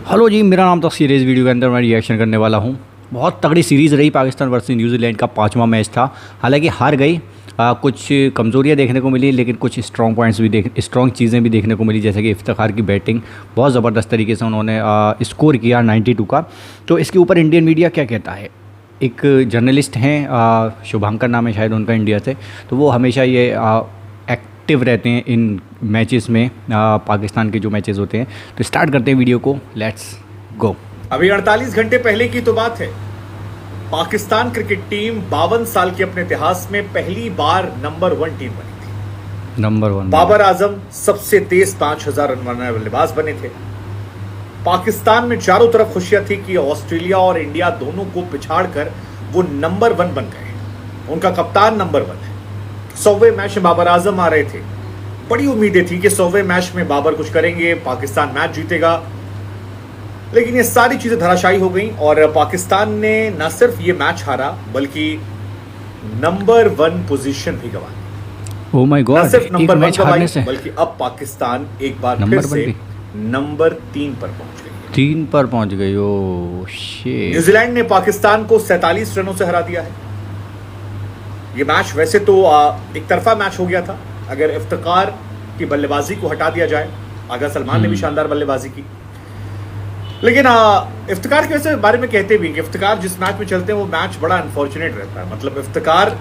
Hello जी, मेरा नाम तस्वीर है। इस वीडियो के अंदर मैं रिएक्शन करने वाला हूँ। बहुत तगड़ी सीरीज़ रही। पाकिस्तान वर्सेस न्यूजीलैंड का 5वां मैच था। हालांकि हार गई, कुछ कमज़ोरियाँ देखने को मिली, लेकिन कुछ स्ट्रॉन्ग पॉइंट्स भी स्ट्रॉन्ग चीज़ें भी देखने को मिली, जैसे कि इफ्तिखार की बैटिंग बहुत ज़बरदस्त तरीके से उन्होंने स्कोर किया 92 का। तो इसके ऊपर इंडियन मीडिया क्या कहता है? एक जर्नलिस्ट हैं, शुभांकर नाम है शायद उनका, इंडिया से। तो वो हमेशा ये एक्टिव रहते हैं इन मैचेस में, पाकिस्तान के जो मैचेस होते हैं। तो स्टार्ट करते हैं वीडियो को, लेट्स गो। अभी 48 घंटे पहले की तो बात है। पाकिस्तान क्रिकेट टीम 52 साल के अपने इतिहास में पहली बार नंबर 1 टीम बनी थी। नंबर 1 बाबर आजम सबसे तेज 5000 रन बनाने वाले बल्लेबाज बने थे। पाकिस्तान में चारों तरफ खुशियां थी कि ऑस्ट्रेलिया और इंडिया दोनों को पिछाड़कर वो नंबर 1 बन गए। उनका कप्तान नंबर 1 है। 100वें मैच में बाबर आजम आ रहे थे। बड़ी उम्मीदें थी कि 100वें मैच में बाबर कुछ करेंगे, पाकिस्तान मैच जीतेगा। लेकिन ये सारी चीजें धराशायी हो गई और पाकिस्तान ने न सिर्फ ये मैच हारा, बल्कि नंबर 1 पोजीशन भी गंवा दी। ओह माय गॉड, सिर्फ नंबर 1 हारने से बल्कि अब पाकिस्तान एक बार फिर से नंबर 3 पर पहुंच गई है। 3 पर पहुंच गई। Oh shit. न्यूजीलैंड ने पाकिस्तान को 47 रनों से हरा दिया है। ये मैच वैसे तो एक तरफा मैच हो गया था, अगर इफ्तिकार की बल्लेबाजी को हटा दिया जाए। आगा सलमान ने भी शानदार बल्लेबाजी की, लेकिन इफ्तिकार के वैसे बारे में कहते भी कि इफ्तिकार जिस मैच में चलते हैं वो मैच बड़ा अनफॉर्चुनेट रहता है। मतलब इफ्तिकार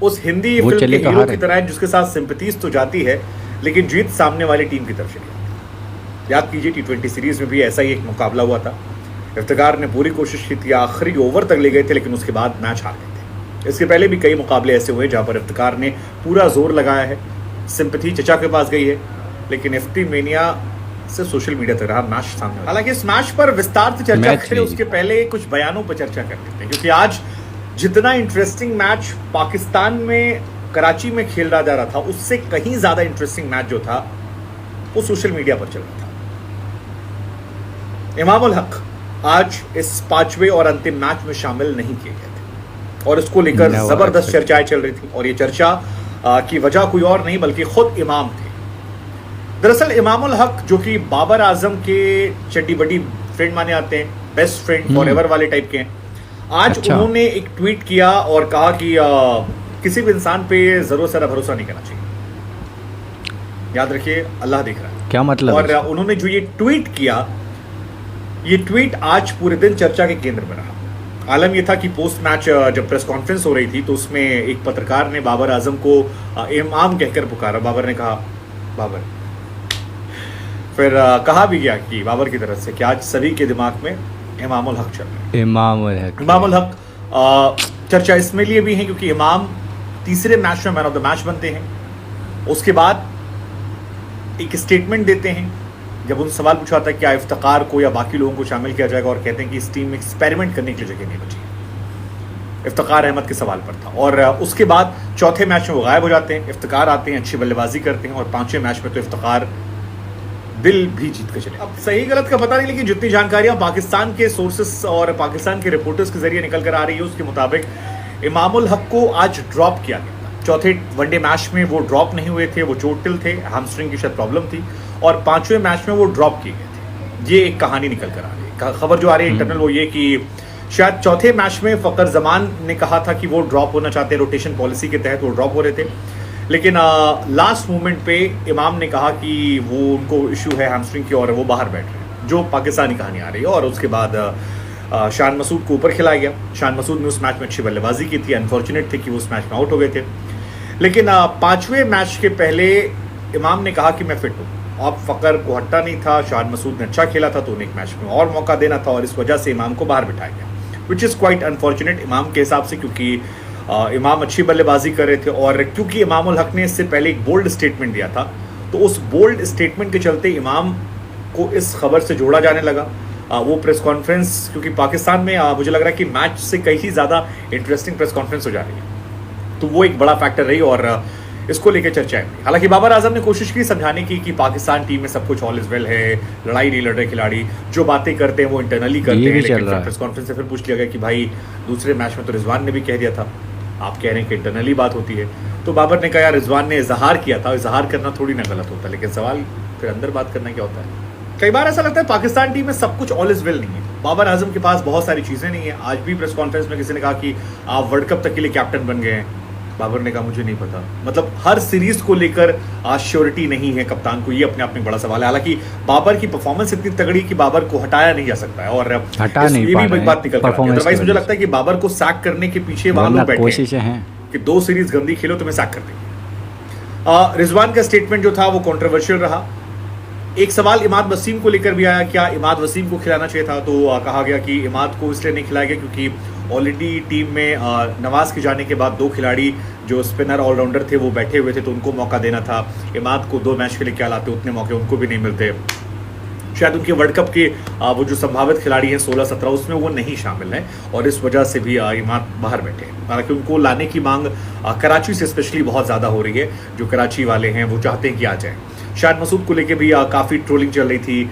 उस हिंदी फिल्म के हीरो की तरह है जिसके साथ सिंपैथीज तो जाती है, लेकिन जीत सामने वाली टीम की तरफ से नहीं आती। याद कीजिए T20 सीरीज में भी ऐसा ही एक मुकाबला हुआ था। इफ्तिकार ने पूरी कोशिश की थी, आखिरी ओवर तक ले गए थे, लेकिन उसके बाद मैच हार गए थे। इसके पहले भी कई मुकाबले ऐसे हुए जहां पर इफ्तिकार ने पूरा जोर लगाया है, सिंपैथी चचा के पास गई है, लेकिन इफ्तिमेनिया से सोशल मीडिया तक रहा मैच सामने। हालांकि इस मैच पर विस्तार से चर्चा करें उसके पहले कुछ बयानों पर चर्चा कर लेते हैं, क्योंकि आज जितना इंटरेस्टिंग मैच पाकिस्तान में कराची में खेल रहा जा रहा था, उससे कहीं ज्यादा इंटरेस्टिंग मैच जो था वो सोशल मीडिया पर चल रहा था। इमाम उल हक आज इस 5वें और अंतिम मैच में शामिल नहीं किए गए थे और इसको लेकर जबरदस्त चर्चाएं चल रही थी। और ये चर्चा की वजह कोई और नहीं बल्कि खुद इमाम थे। दरअसल इमाम उल हक, जो कि बाबर आजम के चड्डी बड्डी फ्रेंड माने आते हैं, बेस्ट फ्रेंड फॉरएवर वाले टाइप के हैं, आज उन्होंने एक ट्वीट किया और कहा कि किसी भी इंसान पे जरूर सारा भरोसा नहीं करना चाहिए। याद रखिए, अल्लाह देख रहा है। क्या मतलब? और उन्होंने जो ये ट्वीट किया, ये ट्वीट आज पूरे दिन चर्चा के केंद्र में रहा। आलम ये था कि पोस्ट मैच जब प्रेस कॉन्फ्रेंस हो रही थी तो उसमें एक पत्रकार ने बाबर आजम को इमाम कहकर पुकारा। बाबर ने कहा बाबर, फिर कहा भी गया कि बाबर की तरफ से कि आज सभी के दिमाग में इमाम उल हक चल रहा है। इमाम उल हक चर्चा इसमें लिए भी है क्योंकि इमाम तीसरे मैच में मैन ऑफ द मैच बनते हैं। उसके बाद एक स्टेटमेंट देते हैं जब उन सवाल पूछा था क्या इफ्तिकार को या बाकी लोगों को शामिल किया जाएगा, और कहते हैं कि इस टीम में एक्सपेरिमेंट करने की जगह नहीं बची। इफ्तिकार अहमद के सवाल पर था। और उसके बाद चौथे मैच में वो गायब हो जाते हैं। इफ्तिकार आते हैं, अच्छी बल्लेबाजी करते हैं और 5वें मैच में तो इफ्तिकार दिल भी जीत के चले। अब सही गलत का पता नहीं, लेकिन जितनी जानकारियां पाकिस्तान के सोर्सेस और पाकिस्तान के रिपोर्टर्स के जरिए निकल कर आ रही है उसके मुताबिक इमाम उल हक को आज ड्रॉप किया गया था। चौथे वनडे मैच में वो ड्रॉप नहीं हुए थे, वो चोटिल थे, हैमस्ट्रिंग की शायद प्रॉब्लम थी, और 5वें मैच में वो ड्रॉप किए गए थे। ये एक कहानी निकल कर आ रही है। खबर जो आ रही है इंटरनल वो ये कि शायद चौथे मैच में फकर जमान ने कहा था कि वो ड्रॉप होना चाहते हैं, रोटेशन पॉलिसी के तहत वो ड्रॉप हो रहे थे, लेकिन लास्ट मोमेंट पे इमाम ने कहा कि वो उनको इशू है हैमस्ट्रिंग की और वो बाहर बैठ रहे हैं, जो पाकिस्तानी कहानी आ रही है। और उसके बाद शान मसूद को ऊपर खिलाया गया। शान मसूद ने उस मैच में अच्छी बल्लेबाजी की थी। अनफॉर्चुनेट थे कि वो उस मैच में आउट हो गए थे, लेकिन 5वें मैच के पहले इमाम ने कहा कि मैं फिट हूँ। अब फकर को हट्टा नहीं था, शान मसूद ने अच्छा खेला था तो उन्हें एक मैच में और मौका देना था और इस वजह से इमाम को बाहर बिठाया गया, विच इज़ क्वाइट अनफॉर्चुनेट इमाम के हिसाब से, क्योंकि इमाम अच्छी बल्लेबाजी कर रहे थे। और क्योंकि इमाम उल हक ने इससे पहले एक बोल्ड स्टेटमेंट दिया था, तो उस बोल्ड स्टेटमेंट के चलते इमाम को इस खबर से जोड़ा जाने लगा। वो प्रेस कॉन्फ्रेंस, क्योंकि पाकिस्तान में मुझे लग रहा है कि मैच से कहीं ज़्यादा इंटरेस्टिंग प्रेस कॉन्फ्रेंस हो जा रही है, तो वो एक बड़ा फैक्टर रही और इसको लेकर चर्चाएं हुई। हालांकि बाबर आजम ने कोशिश की समझाने की कि पाकिस्तान टीम में सब कुछ ऑल इज वेल है, लड़ाई नहीं लड़ रहे खिलाड़ी, जो बातें करते हैं वो इंटरनली करते हैं। लेकिन प्रेस कॉन्फ्रेंस से फिर पूछ लिया गया कि भाई दूसरे मैच में तो रिजवान ने भी कह दिया था, आप कह रहे हैं कि इंटरनली बात होती है। तो बाबर ने कहा यार रिजवान ने इजहार किया था, इजहार करना थोड़ी ना गलत होता, लेकिन सवाल फिर अंदर बात करना क्या होता है। कई बार ऐसा लगता है पाकिस्तान टीम में सब कुछ ऑल इज वेल नहीं है। बाबर आजम के पास बहुत सारी चीज़ें नहीं है। आज भी प्रेस कॉन्फ्रेंस में किसी ने कहा कि आप वर्ल्ड कप तक के लिए कैप्टन बन गए हैं। बाबर ने कहा मुझे नहीं पता। मतलब हर सीरीज को लेकर आज श्योरिटी नहीं है कप्तान को, ये अपने आप में बड़ा सवाल है। हालांकि बाबर की परफॉर्मेंस इतनी तगड़ी कि बाबर को हटाया नहीं जा सकता है और हटा नहीं ये भी बात निकल कर आती है। अदरवाइज मुझे लगता है कि बाबर को सैक करने के पीछे वहां लोग बैठे कोशिशें हैं कि 2 सीरीज गंदी खेलो तो मैं सैक कर देंगे। रिजवान का स्टेटमेंट जो था वो कंट्रोवर्शियल रहा। एक सवाल इमाद वसीम को लेकर भी आया, क्या इमाद वसीम को खिलाना चाहिए था? तो कहा गया कि इमाद को इसलिए नहीं खिलाया गया क्योंकि ऑलरेडी टीम में नवाज के जाने के बाद 2 खिलाड़ी जो स्पिनर ऑलराउंडर थे वो बैठे हुए थे, तो उनको मौका देना था। इमाद को 2 मैच के लिए क्या लाते, उतने मौके उनको भी नहीं मिलते। शायद उनके वर्ल्ड कप के वो जो संभावित खिलाड़ी हैं 16-17 उसमें वो नहीं शामिल हैं और इस वजह से भी इमाद बाहर बैठे हैं। हालांकि उनको लाने की मांग कराची से स्पेशली बहुत ज़्यादा हो रही है। जो कराची वाले हैं वो चाहते हैं कि आ जाएं। शाहिद मसूद को लेके भी काफ़ी ट्रोलिंग चल रही थी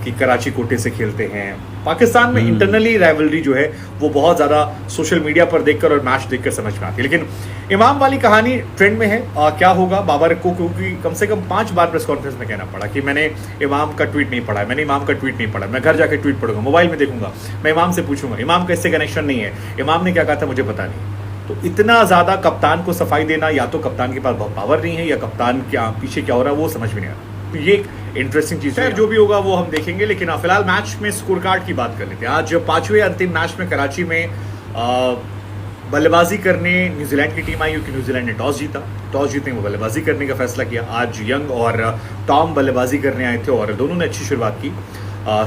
कि कराची कोटे से खेलते हैं। पाकिस्तान में इंटरनली राइवलरी जो है वो बहुत ज़्यादा सोशल मीडिया पर देखकर और मैच देखकर समझ में आती है। लेकिन इमाम वाली कहानी ट्रेंड में है। क्या होगा बाबर को, क्योंकि कम से कम 5 बार प्रेस कॉन्फ्रेंस में कहना पड़ा कि मैंने इमाम का ट्वीट नहीं पढ़ा, मैंने इमाम का ट्वीट नहीं पढ़ा, मैं घर जाकर ट्वीट पढ़ूंगा, मोबाइल में देखूंगा, मैं इमाम से पूछूंगा, इमाम का इससे कनेक्शन नहीं है, इमाम ने क्या कहा था मुझे पता नहीं। तो इतना ज़्यादा कप्तान को सफाई देना, या तो कप्तान के पास बहुत पावर नहीं है या कप्तान क्या पीछे क्या हो रहा है वो समझ में नहीं आ रहा। तो ये एक इंटरेस्टिंग चीज़ है। जो भी होगा वो हम देखेंगे। लेकिन फिलहाल मैच में स्कोर कार्ड की बात कर लेते हैं। आज 5वें अंतिम मैच में कराची में बल्लेबाजी करने न्यूजीलैंड की टीम आई क्योंकि न्यूजीलैंड ने टॉस जीता। टॉस जीतने वो बल्लेबाजी करने का फैसला किया। आज यंग और टॉम बल्लेबाजी करने आए थे और दोनों ने अच्छी शुरुआत की।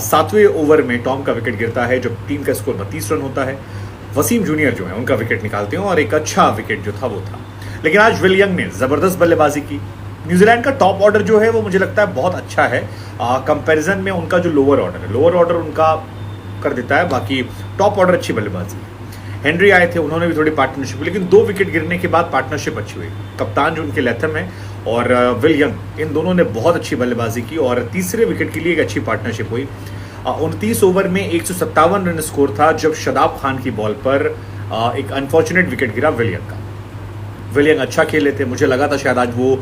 7वें ओवर में टॉम का विकेट गिरता है जब टीम का स्कोर 32 रन होता है। वसीम जूनियर जो है उनका विकेट निकालते हैं और एक अच्छा विकेट जो था वो था। लेकिन आज विल यंग ने ज़बरदस्त बल्लेबाजी की। न्यूजीलैंड का टॉप ऑर्डर जो है वो मुझे लगता है बहुत अच्छा है कंपैरिजन में उनका जो लोअर ऑर्डर है। लोअर ऑर्डर उनका कर देता है, बाकी टॉप ऑर्डर अच्छी बल्लेबाजी है। हेनरी आए थे, उन्होंने भी थोड़ी पार्टनरशिप, लेकिन 2 विकेट गिरने के बाद पार्टनरशिप अच्छी हुई। कप्तान जो उनके लेथम है और विल यंग, इन दोनों ने बहुत अच्छी बल्लेबाजी की और तीसरे विकेट के लिए एक अच्छी पार्टनरशिप हुई। 29 ओवर में 157 रन स्कोर था जब शदाब खान की बॉल पर एक अनफॉर्चुनेट विकेट गिरा विल यंग का। विल यंग अच्छा खेले थे, मुझे लगा था शायद आज वो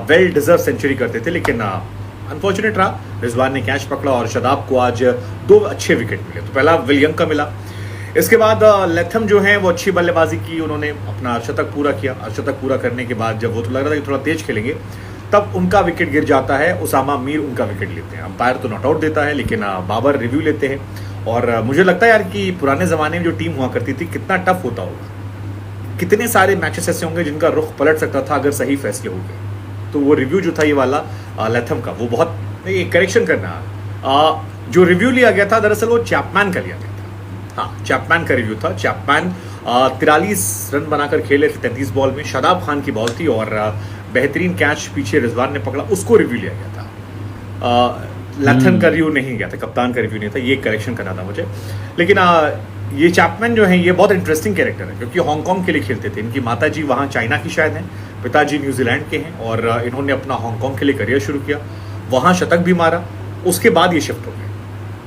वेल डिजर्व सेंचुरी करते थे, लेकिन अनफॉर्चुनेट रहा। रिजवान ने कैच पकड़ा और शदाब को आज 2 अच्छे विकेट मिले। तो पहला विल यंग का मिला। इसके बाद लेथम जो है वो अच्छी बल्लेबाजी की, उन्होंने अपना शतक पूरा किया और शतक पूरा करने के बाद जब वो तो लग रहा था कि थोड़ा तेज खेलेंगे तब उनका विकेट गिर जाता है। उसामा मीर उनका विकेट लेते हैं। अंपायर तो नॉट आउट देता है लेकिन बाबर रिव्यू लेते हैं। और मुझे लगता है यार कि पुराने ज़माने में जो टीम हुआ करती थी कितना टफ होता होगा, कितने सारे मैचेस ऐसे होंगे जिनका रुख पलट सकता था अगर सही फैसले हो गए। तो वो रिव्यू जो था ये वाला लेथम का, वो बहुत करेक्शन करना, जो रिव्यू लिया गया था दरअसल वो चैपमैन का लिया गया था। हाँ, चैपमैन का रिव्यू था। चैपमैन 43 रन बनाकर खेले थे 33 बॉल में। शदाब खान की बॉल थी और बेहतरीन कैच पीछे रिजवान ने पकड़ा, उसको रिव्यू लिया गया था। लेथम का रिव्यू नहीं गया था, कप्तान का रिव्यू नहीं था। ये करेक्शन करना था मुझे। लेकिन ये चैपमैन जो है ये बहुत इंटरेस्टिंग कैरेक्टर है क्योंकि हांगकांग के लिए खेलते थे। इनकी माताजी वहाँ चाइना की शायद हैं, पिताजी न्यूजीलैंड के हैं और इन्होंने अपना हांगकांग के लिए करियर शुरू किया। वहाँ शतक भी मारा, उसके बाद ये शिफ्ट हो गए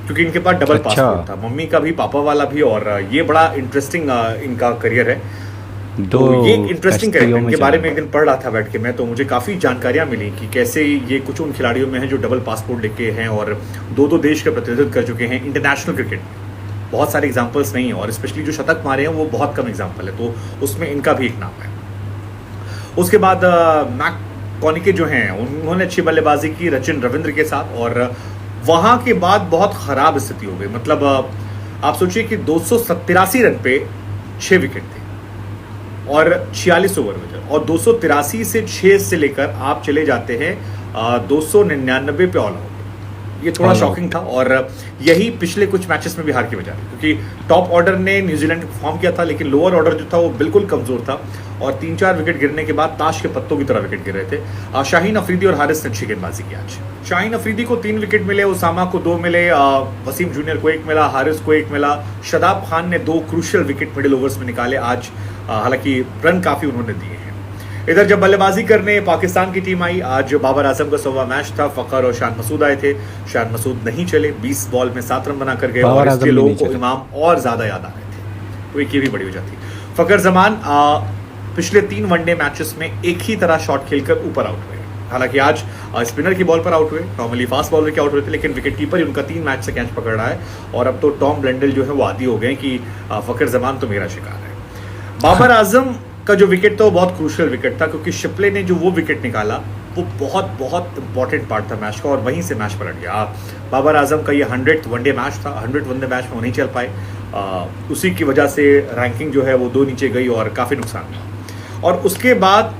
क्योंकि इनके पास डबल पासपोर्ट था, मम्मी का भी पापा वाला भी। और ये बड़ा इंटरेस्टिंग इनका करियर है। तो ये एक इंटरेस्टिंग कैरेक्टर, इनके बारे में एक दिन पढ़ रहा था बैठ के मैं, तो मुझे काफ़ी जानकारियाँ मिली कि कैसे ये कुछ उन खिलाड़ियों में हैं जो डबल पासपोर्ट लेके हैं और 2-2 देश का प्रतिनिधित्व कर चुके हैं इंटरनेशनल क्रिकेट में। बहुत सारे एग्जाम्पल्स नहीं है और स्पेशली जो शतक मारे हैं वो बहुत कम एग्जाम्पल है, तो उसमें इनका भी एक नाम है। उसके बाद मैक कॉनिके जो हैं उन्होंने अच्छी बल्लेबाजी की सचिन रविंद्र के साथ और वहाँ के बाद बहुत ख़राब स्थिति हो गई। मतलब आप सोचिए कि 287 रन पे 6 विकेट थे और 46 ओवर में थे और 283 से 6 से लेकर आप चले जाते हैं 299 पे ऑल आउट। ये थोड़ा शॉकिंग था और यही पिछले कुछ मैचेस में भी हार की वजह है क्योंकि टॉप ऑर्डर ने न्यूजीलैंड को परफॉर्म किया था लेकिन लोअर ऑर्डर जो था वो बिल्कुल कमज़ोर था और 3-4 विकेट गिरने के बाद ताश के पत्तों की तरह विकेट गिर रहे थे। शाहीन अफरीदी और हारिस ने अच्छी गेंदबाजी की आज। शाहीन अफरीदी को 3 विकेट मिले, उसामा को 2 मिले, वसीम जूनियर को 1 मिला, हारिस को 1 मिला। शदाब खान ने 2 क्रूशियल विकेट मिडिल ओवर्स में निकाले आज। हालांकि रन काफ़ी उन्होंने दिए हैं। इधर जब बल्लेबाजी करने पाकिस्तान की टीम आई, आज बाबर आजम का 100वां मैच था। फ़खर और शान मसूद आए थे। शान मसूद नहीं चले, 20 बॉल में 7 रन बनाकर गए और इसके लोगों को इमाम और ज़्यादा याद आ रहे थे, तो एक ये भी बड़ी वजह थी। फ़खर जमान पिछले 3 वनडे मैचेस में एक ही तरह शॉट खेलकर ऊपर आउट हुए। हालांकि आज स्पिनर की बॉल पर आउट हुए, नॉर्मली फास्ट बॉलर के आउट हुए थे, लेकिन विकेट कीपर ही उनका 3 मैच से कैच पकड़ रहा है और अब तो टॉम ब्लेंडल जो है वो आदी हो गए कि फकर जमान तो मेरा शिकार है। बाबर आजम का जो विकेट था वो बहुत क्रूशियल विकेट था, क्योंकि शिपले ने जो वो विकेट निकाला वो बहुत बहुत इंपॉर्टेंट पार्ट था मैच का और वहीं से मैच पलट गया। बाबर आजम का ये 100th वनडे मैच था, 100th वनडे मैच में वो नहीं चल पाए, उसी की वजह से रैंकिंग जो है वो 2 नीचे गई और काफ़ी नुकसान हुआ। और उसके बाद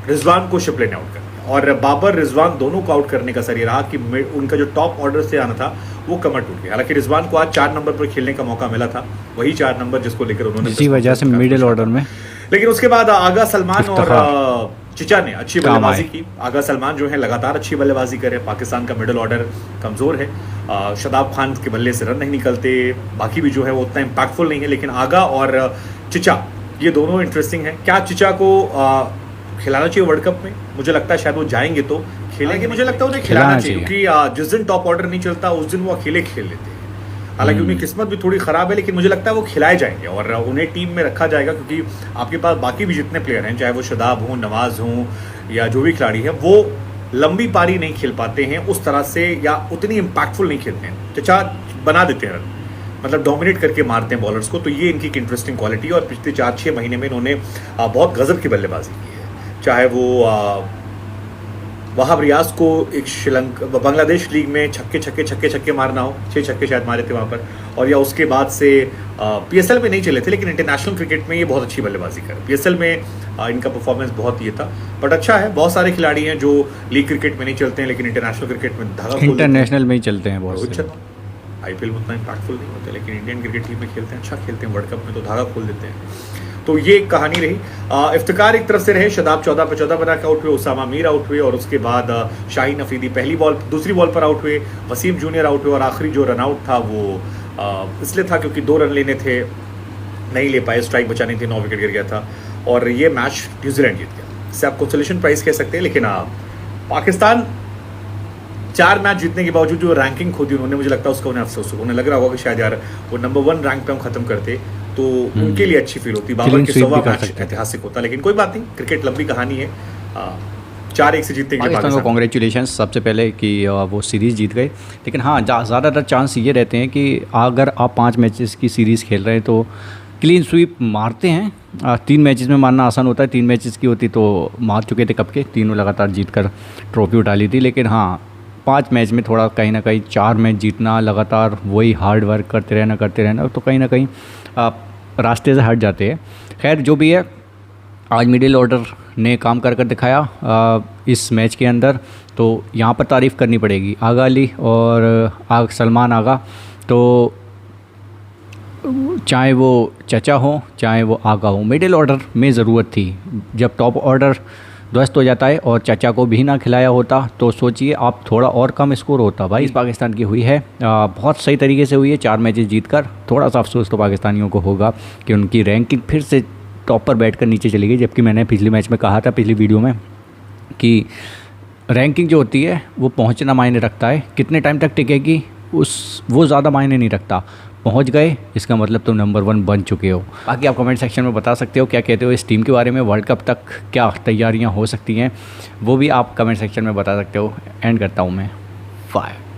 रिजवान को शिपले ने आउट कर दिया और बाबर रिजवान दोनों को आउट करने का सर ये रहा कि उनका जो टॉप ऑर्डर से आना था वो कमर टूट गया। हालांकि रिजवान को आज 4 नंबर पर खेलने का मौका मिला था, वही 4 नंबर जिसको लेकर उन्होंने इसी वजह से मिडिल ऑर्डर में, लेकिन उसके बाद आगा सलमान और चिचा ने अच्छी बल्लेबाजी की। आगा सलमान जो है लगातार अच्छी बल्लेबाजी कर रहे हैं। पाकिस्तान का मिडिल ऑर्डर कमज़ोर है, शदाब खान के बल्ले से रन नहीं निकलते, बाकी भी जो है वो उतना इम्पैक्टफुल नहीं है, लेकिन आगा और चिचा ये दोनों इंटरेस्टिंग है। क्या चिचा को खिलाना चाहिए वर्ल्ड कप में? मुझे लगता है शायद वो जाएंगे तो खेलेंगे, मुझे लगता है उन्हें खिलाना चाहिए, क्योंकि जिस दिन टॉप ऑर्डर नहीं चलता उस दिन वो अकेले खेल लेते हैं। हालांकि उनकी किस्मत भी थोड़ी ख़राब है, लेकिन मुझे लगता है वो खिलाए जाएंगे और उन्हें टीम में रखा जाएगा, क्योंकि आपके पास बाकी भी जितने प्लेयर हैं, चाहे वो शदाब हों, नवाज हों या जो भी खिलाड़ी हैं, वो लंबी पारी नहीं खेल पाते हैं उस तरह से या उतनी इम्पैक्टफुल नहीं खेलते हैं। चचा बना देते हैं रन, मतलब डोमिनेट करके मारते हैं बॉलर्स को, तो ये इनकी एक इंटरेस्टिंग क्वालिटी है और पिछले 4-6 महीने में इन्होंने बहुत गजब की बल्लेबाजी की है। चाहे वो वहाब रियाज को एक बांग्लादेश लीग में छक्के मारना हो, 6 छक्के शायद मारे थे वहाँ पर, और या उसके बाद से PSL में नहीं चले थे, लेकिन इंटरनेशनल क्रिकेट में ये बहुत अच्छी बल्लेबाजी कर। PSL में इनका परफॉर्मेंस बहुत ये था, बट अच्छा है। बहुत सारे खिलाड़ी हैं जो लीग क्रिकेट में नहीं चलते हैं लेकिन इंटरनेशनल क्रिकेट में धागा खोल, इंटरनेशनल में ही चलते हैं बहुत से। IPL में उतना इम्पैक्टफुल नहीं होते, लेकिन इंडियन क्रिकेट टीम में खेलते हैं, अच्छा खेलते हैं, वर्ल्ड कप में तो धागा खोल देते हैं। तो ये एक कहानी रही। इफ्तिकार एक तरफ से रहे, शदाब 14 पे 14 बना के आउट हुए, उसामा मीर आउट हुए और उसके बाद शाहीन अफरीदी दूसरी बॉल पर आउट हुए, वसीम जूनियर आउट हुए और आखिरी जो रन आउट था वो इसलिए था क्योंकि 2 रन लेने थे, नहीं ले पाए, स्ट्राइक बचानी थी, 9 विकेट गिर गया था और ये मैच न्यूजीलैंड जीत गया। इससे आप कंसोलेशन प्राइज कह सकते हैं, लेकिन पाकिस्तान 4 मैच जीतने के बावजूद जो रैंकिंग खोदी उन्होंने, मुझे लगता है उसका उन्हें अफसोस होगा। उन्हें लग रहा होगा कि शायद यार वो नंबर 1 रैंक पे हम खत्म करते तो उनके लिए अच्छी फील होती। बाबर के 100वां मैच ऐतिहासिक होता, लेकिन कोई बात नहीं, क्रिकेट लंबी कहानी है। 4-1 से जीतने के लिए पाकिस्तान को कॉन्ग्रेचुलेशन सबसे पहले कि वो सीरीज़ जीत गए। लेकिन हाँ, ज़्यादातर चांस ये रहते हैं कि अगर आप 5 मैचेस की सीरीज़ खेल रहे हैं तो क्लीन स्वीप मारते हैं। 3 मैचेस में मारना आसान होता है, 3 मैचेस की होती तो मार चुके थे कब के, तीनों लगातार जीत कर ट्रॉफी उठा ली थी। लेकिन हाँ, 5 मैच में थोड़ा कहीं ना कहीं 4 मैच जीतना, लगातार वही हार्ड वर्क करते रहना तो कहीं ना कहीं रास्ते से हट जाते हैं। खैर जो भी है, आज मिडिल ऑर्डर ने काम कर दिखाया इस मैच के अंदर, तो यहाँ पर तारीफ़ करनी पड़ेगी आगा अली और सलमान आगा। तो चाहे वो चचा हो चाहे वो आगा हो, मिडिल ऑर्डर में ज़रूरत थी। जब टॉप ऑर्डर ध्वस्त हो जाता है और चचा को भी ना खिलाया होता तो सोचिए आप थोड़ा और कम स्कोर होता। भाई इस पाकिस्तान की हुई है, बहुत सही तरीके से हुई है, 4 मैचेस जीतकर। थोड़ा सा अफसोस तो पाकिस्तानियों को होगा कि उनकी रैंकिंग फिर से टॉप पर बैठकर नीचे चली गई, जबकि मैंने पिछले मैच में कहा था, पिछली वीडियो में, कि रैंकिंग जो होती है वो पहुंचना मायने रखता है, कितने टाइम तक टिकेगी वो ज़्यादा मायने नहीं रखता। पहुंच गए इसका मतलब तुम नंबर 1 बन चुके हो। बाकी आप कमेंट सेक्शन में बता सकते हो क्या कहते हो इस टीम के बारे में, वर्ल्ड कप तक क्या तैयारियां हो सकती हैं वो भी आप कमेंट सेक्शन में बता सकते हो। एंड करता हूं मैं, फायर।